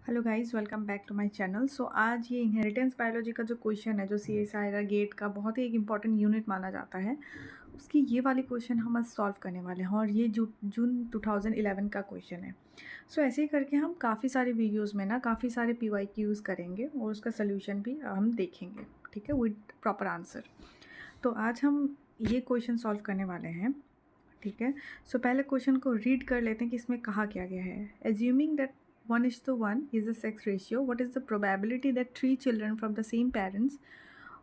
Hello guys, welcome back to my channel. So आज ये inheritance biology का जो क्वेश्चन है, जो CSIR गेट का बहुत ही एक इम्पॉर्टेंट यूनिट माना जाता है, उसकी ये वाली क्वेश्चन हम आज सॉल्व करने वाले हैं और ये जून 2011 का क्वेश्चन है। सो ऐसे ही करके हम काफ़ी सारे वीडियोस में ना काफ़ी सारे PYQs करेंगे और उसका सोल्यूशन भी हम देखेंगे, ठीक है, विद प्रॉपर आंसर। तो आज हम ये क्वेश्चन सॉल्व करने वाले हैं, ठीक है। सो पहले क्वेश्चन को रीड कर लेते हैं कि इसमें कहा क्या गया है। Assuming that 1:1 is the sex ratio, what is the probability that 3 children from the same parents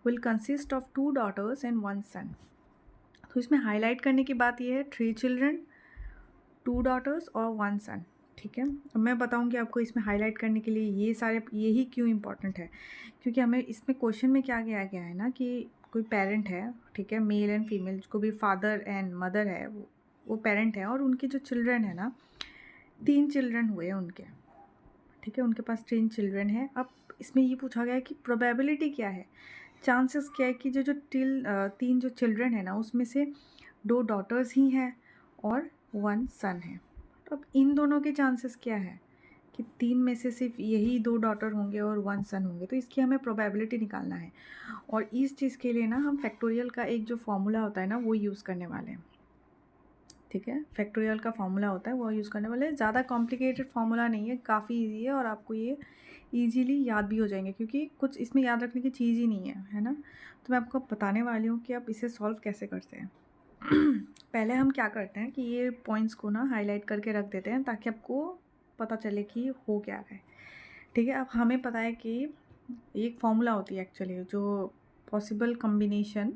will consist of 2 daughters and 1 son? तो इसमें हाईलाइट करने की बात यह है 3 चिल्ड्रन, 2 daughters और 1 son, ठीक है। अब मैं बताऊंगी आपको इसमें हाईलाइट करने के लिए यही क्यों इम्पोर्टेंट है, क्योंकि हमें इसमें क्वेश्चन में क्या गया गया है ना कि कोई पेरेंट है, ठीक है, मेल एंड फीमेल, को भी फादर एंड मदर है, वो पेरेंट है और उनके जो चिल्ड्रन है ना, 3 चिल्ड्रन हुए उनके, ठीक है, उनके पास 3 चिल्ड्रन है। अब इसमें ये पूछा गया है कि प्रोबेबिलिटी क्या है, चांसेस क्या है कि जो जो 3 जो चिल्ड्रन है ना, उसमें से 2 डॉटर्स ही हैं और 1 सन है। तो अब इन दोनों के चांसेस क्या है कि 3 में से सिर्फ यही 2 डॉटर होंगे और 1 सन होंगे, तो इसकी हमें प्रोबेबिलिटी निकालना है। और इस चीज़ के लिए ना हम फैक्टोरियल का एक जो फॉर्मूला होता है ना, वो यूज़ करने वाले हैं, ठीक है। फैक्टोरियल का फॉर्मूला होता है वो यूज़ करने वाले हैं। ज़्यादा कॉम्प्लिकेटेड फॉर्मूला नहीं है, काफ़ी इजी है और आपको ये इजीली याद भी हो जाएंगे, क्योंकि कुछ इसमें याद रखने की चीज़ ही नहीं है ना। तो मैं आपको बताने वाली हूँ कि आप इसे सॉल्व कैसे करते हैं। पहले हम क्या करते हैं कि ये पॉइंट्स को ना हाईलाइट करके रख देते हैं ताकि आपको पता चले कि हो क्या रहा है, ठीक है। अब हमें पता है कि एक फॉर्मूला होती है एक्चुअली, जो पॉसिबल कम्बिनेशन,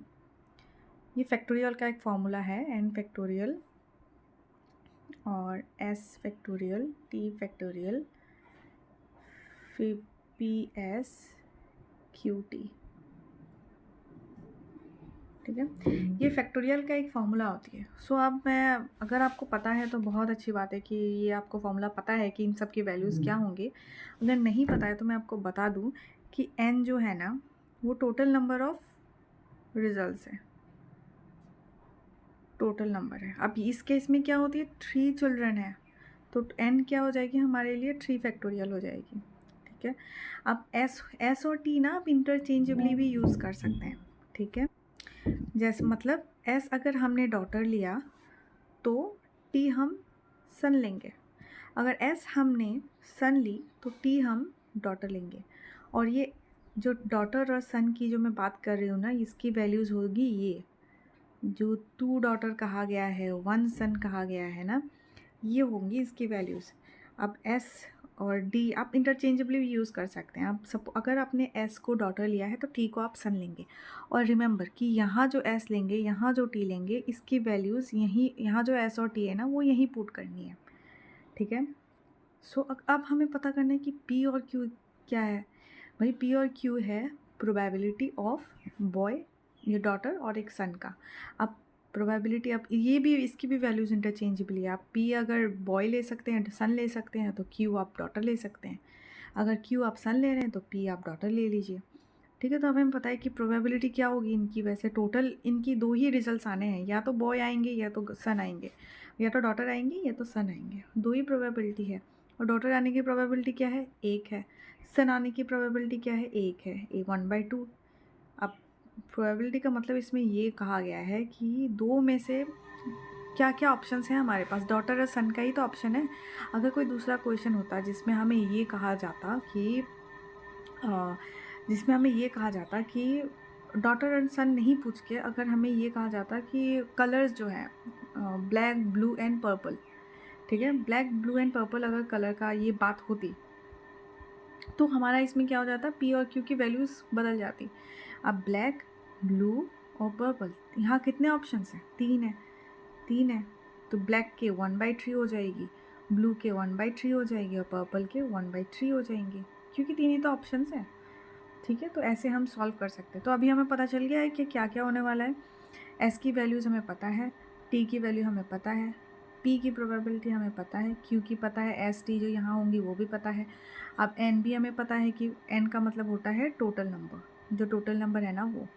ये फैक्टोरियल का एक फॉर्मूला है, n फैक्टोरियल और s फैक्टोरियल, t फैक्टोरियल, फिर PS QT, ठीक है। ये फैक्टोरियल का एक फॉर्मूला होती है। सो अब मैं, अगर आपको पता है तो बहुत अच्छी बात है कि ये आपको फॉर्मूला पता है कि इन सब की वैल्यूज़ क्या होंगे। अगर नहीं पता है तो मैं आपको बता दूं कि n जो है ना, वो टोटल नंबर ऑफ रिजल्ट्स है, टोटल नंबर है। अब इस केस में क्या होती है, 3 चिल्ड्रन है, तो n क्या हो जाएगी हमारे लिए, 3 फैक्टोरियल हो जाएगी, ठीक है। अब s और t ना आप इंटरचेंजेबली भी यूज़ कर सकते हैं, ठीक है। जैसे मतलब s अगर हमने डॉटर लिया तो t हम सन लेंगे, अगर s हमने सन ली तो t हम डॉटर लेंगे। और ये जो डॉटर और सन की जो मैं बात कर रही हूँ ना, इसकी वैल्यूज़ होगी ये, जो 2 डॉटर कहा गया है, 1 सन कहा गया है ना, ये होंगी इसकी वैल्यूज़। अब s और d आप इंटरचेंजेबली भी यूज़ कर सकते हैं। आप सब, अगर आपने s को डॉटर लिया है तो t को आप सन लेंगे। और रिमेंबर कि यहाँ जो s लेंगे, यहाँ जो t लेंगे, इसकी वैल्यूज़ यहीं, यहाँ जो s और t है ना, वो यहीं पुट करनी है, ठीक है। सो अब हमें पता करना है कि p और q क्या है। भाई p और q है प्रोबेबिलिटी ऑफ बॉय, ये डॉटर और एक सन का। अब प्रोबेबिलिटी, अब ये भी, इसकी भी वैल्यूज़ इंटरचेंजेबली है। आप p अगर बॉय ले सकते हैं, सन ले सकते हैं, तो q आप डॉटर ले सकते हैं। अगर q आप सन ले रहे हैं तो p आप डॉटर ले लीजिए, ठीक है। तो अब हमें पता है कि प्रोबेबिलिटी क्या होगी इनकी। वैसे टोटल इनकी 2 ही रिजल्ट्स आने हैं, या तो बॉय आएंगे या तो सन आएंगे, या तो डॉटर आएंगी या तो सन आएंगे, 2 ही प्रोबेबिलिटी है। और डॉटर आने की प्रोबेबिलिटी क्या है, 1 है। सन आने की प्रोबेबिलिटी क्या है, 1 है, 1/2। अब प्रोबेबिलिटी का मतलब इसमें ये कहा गया है कि 2 में से क्या क्या ऑप्शंस हैं हमारे पास, डॉटर और सन का ही तो ऑप्शन है। अगर कोई दूसरा क्वेश्चन होता जिसमें हमें ये कहा जाता कि डॉटर एंड सन नहीं पूछ के, अगर हमें ये कहा जाता कि कलर्स जो है ब्लैक, ब्लू एंड पर्पल, ठीक है, ब्लैक, ब्लू एंड पर्पल, अगर कलर का ये बात होती तो हमारा इसमें क्या हो जाता, p और q की वैल्यूज़ बदल जाती। अब ब्लैक, ब्लू और पर्पल, यहाँ कितने ऑप्शंस हैं, 3 है, 3 है। तो ब्लैक के 1/3 हो जाएगी, ब्लू के 1/3 हो जाएगी और पर्पल के 1/3 हो जाएंगे, क्योंकि 3 ही तो ऑप्शंस हैं, ठीक है। तो ऐसे हम सॉल्व कर सकते हैं। तो अभी हमें पता चल गया है कि क्या क्या होने वाला है। s की वैल्यूज़ हमें पता है, t की वैल्यू हमें पता है, p की प्रोबेबिलिटी हमें पता है, q की पता है, s t जो यहाँ होंगी वो भी पता है। अब n भी हमें पता है कि n का मतलब होता है टोटल नंबर, जो टोटल नंबर है ना वो।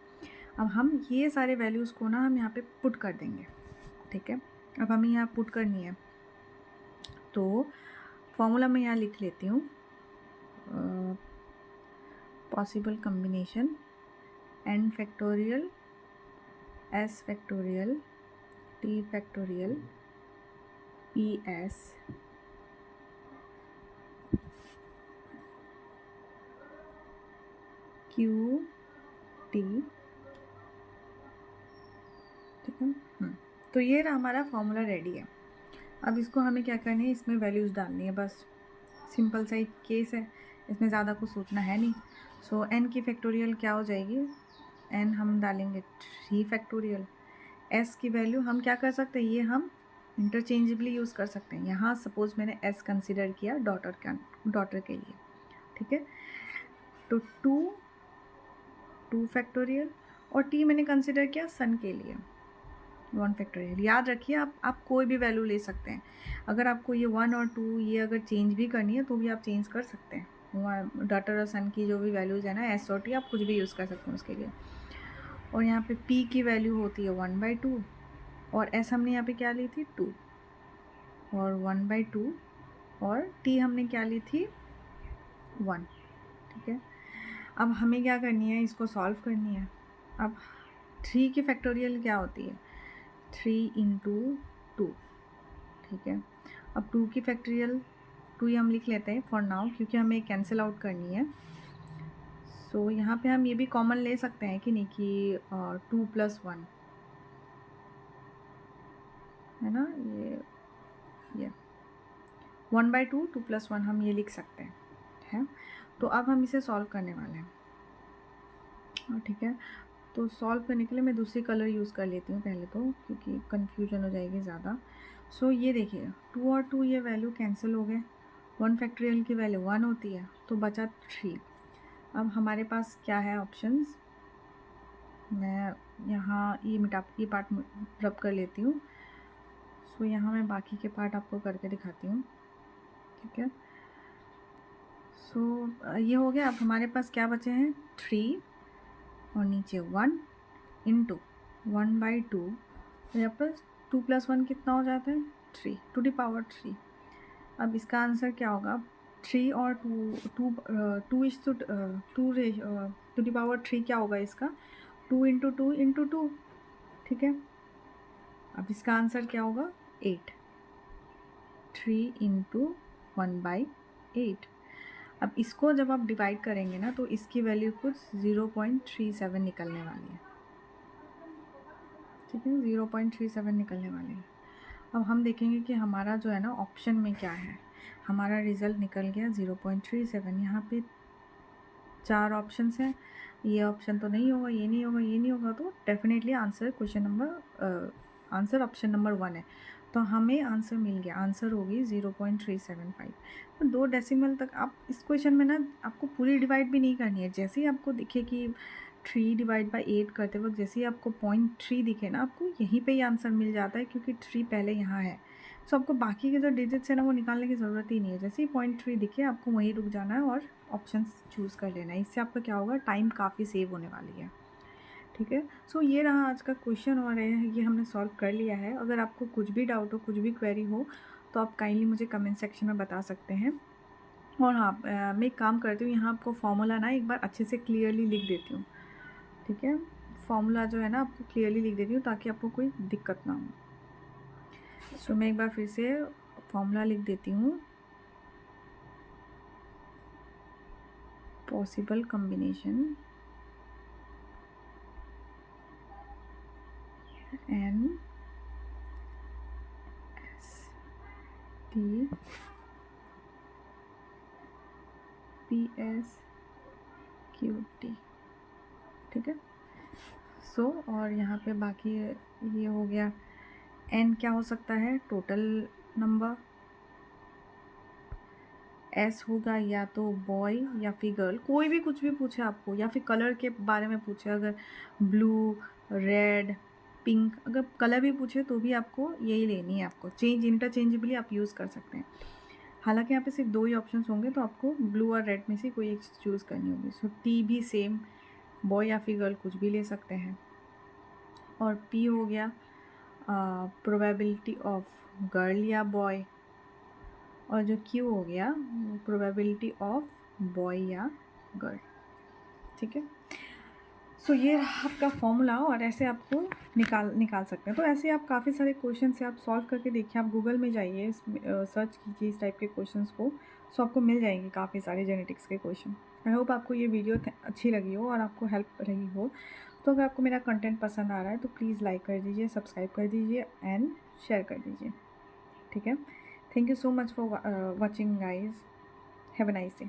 अब हम ये सारे वैल्यूज़ को ना हम यहाँ पे पुट कर देंगे, ठीक है। अब हमें यहाँ पुट करनी है, तो फॉर्मूला मैं यहाँ लिख लेती हूँ। Possible combination n factorial s factorial t factorial ps q t, ठीक है। तो ये रहा हमारा फॉर्मूला रेडी है। अब इसको हमें क्या करनी है, इसमें वैल्यूज़ डालनी है, बस सिंपल सा एक केस है, इसमें ज़्यादा कुछ सोचना है नहीं। सो n की फैक्टोरियल क्या हो जाएगी, n हम डालेंगे 3 फैक्टोरियल। s की वैल्यू हम क्या कर सकते हैं, ये हम इंटरचेंजेबली यूज़ कर सकते हैं। यहाँ सपोज़ मैंने s कंसिडर किया डॉटर के लिए, ठीक है। तो 2 फैक्टोरियल और t मैंने कंसिडर किया सन के लिए 1 फैक्टोरियल। याद रखिए आप कोई भी वैल्यू ले सकते हैं। अगर आपको ये 1 और 2 ये अगर चेंज भी करनी है तो भी आप चेंज कर सकते हैं। डॉटर और सन की जो भी वैल्यूज़ है ना, एस और टी, आप कुछ भी यूज़ कर सकते हैं उसके लिए। और यहाँ पे p की वैल्यू होती है 1/2 और s हमने यहाँ पे क्या ली थी 2 और 1/2 और t हमने क्या ली थी 1, ठीक है। अब हमें क्या करनी है, इसको सॉल्व करनी है। अब 3 की फैक्टोरियल क्या होती है 3 × 2, ठीक है। अब 2 की फैक्टोरियल 2 ही हम लिख लेते हैं फॉर नाउ, क्योंकि हमें कैंसिल आउट करनी है। सो यहाँ पे हम ये भी कॉमन ले सकते हैं कि नहीं, कि 2 + 1 है ना, ये 1/2 2 + 1 हम ये लिख सकते हैं। तो अब हम इसे सॉल्व करने वाले हैं, ठीक है। तो सॉल्व करने के लिए मैं दूसरी कलर यूज़ कर लेती हूँ पहले तो, क्योंकि कन्फ्यूजन हो जाएगी ज़्यादा। सो ये देखिए 2 और 2 ये वैल्यू कैंसिल हो गए, 1 फैक्टोरियल की वैल्यू 1 होती है, तो बचा 3। अब हमारे पास क्या है ऑप्शंस, मैं यहाँ ये पार्ट रब कर लेती हूँ। सो यहाँ मैं बाकी के पार्ट आपको करके दिखाती हूँ, ठीक है। सो ये हो गया। अब हमारे पास क्या बचे हैं 3 और नीचे 1 × 1/2, तो यहाँ पर 2 + 1 कितना हो जाता है 3 टू द पावर 3। अब इसका आंसर क्या होगा, 3 और 2 इज टू 2 द पावर 3 क्या होगा इसका 2 × 2 × 2, ठीक है। अब इसका आंसर क्या होगा 8, 3 × 1/8। अब इसको जब आप डिवाइड करेंगे ना तो इसकी वैल्यू कुछ 0.37 निकलने वाली है, ठीक है, 0.37 निकलने वाली है। अब हम देखेंगे कि हमारा जो है ना ऑप्शन में क्या है। हमारा रिज़ल्ट निकल गया 0.37। यहाँ पे 4 ऑप्शंस हैं, ये ऑप्शन तो नहीं होगा, ये नहीं होगा, ये नहीं होगा, तो डेफिनेटली आंसर ऑप्शन नंबर 1 है। तो हमें आंसर मिल गया, आंसर होगी 0.375। तो 2 डेसिमल तक आप इस क्वेश्चन में ना आपको पूरी डिवाइड भी नहीं करनी है। जैसे ही आपको दिखे कि 3/8 करते वक्त जैसे ही आपको 0.3 दिखे ना, आपको यहीं पे ही आंसर मिल जाता है, क्योंकि 3 पहले यहाँ है। सो आपको बाकी के जो डिजिट्स है ना वो निकालने की ज़रूरत ही नहीं है। जैसे ही 0.3 दिखे आपको वहीं रुक जाना है और ऑप्शंस चूज़ कर लेना है। इससे आपका क्या होगा, टाइम काफ़ी सेव होने वाली है, ठीक है। सो ये रहा आज का क्वेश्चन और ये हमने सॉल्व कर लिया है। अगर आपको कुछ भी डाउट हो, कुछ भी क्वेरी हो, तो आप काइंडली मुझे कमेंट सेक्शन में बता सकते हैं। और हाँ, मैं एक काम करती हूँ, यहाँ आपको फॉर्मूला ना एक बार अच्छे से क्लियरली लिख देती हूँ, ठीक है। फॉर्मूला जो है ना आपको क्लियरली लिख देती हूँ ताकि आपको कोई दिक्कत ना हो। सो मैं एक बार फिर से फॉर्मूला लिख देती हूँ, possible combination n s t p s q t, ठीक है। सो और यहाँ पे बाकी ये हो गया, n क्या हो सकता है टोटल नंबर, s होगा या तो बॉय या फिर गर्ल, कोई भी कुछ भी पूछे आपको, या फिर कलर के बारे में पूछे, अगर ब्लू, रेड, पिंक, अगर कलर भी पूछे तो भी आपको यही लेनी है। आपको इंटरचेंजेबली आप यूज़ कर सकते हैं। हालांकि यहाँ पे सिर्फ 2 ही ऑप्शंस होंगे, तो आपको ब्लू और रेड में से कोई एक चूज़ करनी होगी। सो टी भी सेम, बॉय या फिर गर्ल कुछ भी ले सकते हैं। और पी हो गया प्रोबेबिलिटी ऑफ गर्ल या बॉय, और जो क्यू हो गया प्रोबेबिलिटी ऑफ बॉय या गर्ल। ठीक है, सो ये रहा आपका फॉर्मूला और ऐसे आपको निकाल सकते हैं। तो ऐसे आप काफ़ी सारे क्वेश्चन से आप सॉल्व करके देखिए। आप गूगल में जाइए, सर्च कीजिए इस टाइप के क्वेश्चंस को, सो आपको मिल जाएंगे काफ़ी सारे जेनेटिक्स के क्वेश्चन। आई होप आपको ये वीडियो अच्छी लगी हो और आपको हेल्प रही हो। तो अगर आपको मेरा कंटेंट पसंद आ रहा है तो प्लीज़ लाइक कर दीजिए, सब्सक्राइब कर दीजिए एंड शेयर कर दीजिए। ठीक है, thank you so much for watching guys, have a nice day.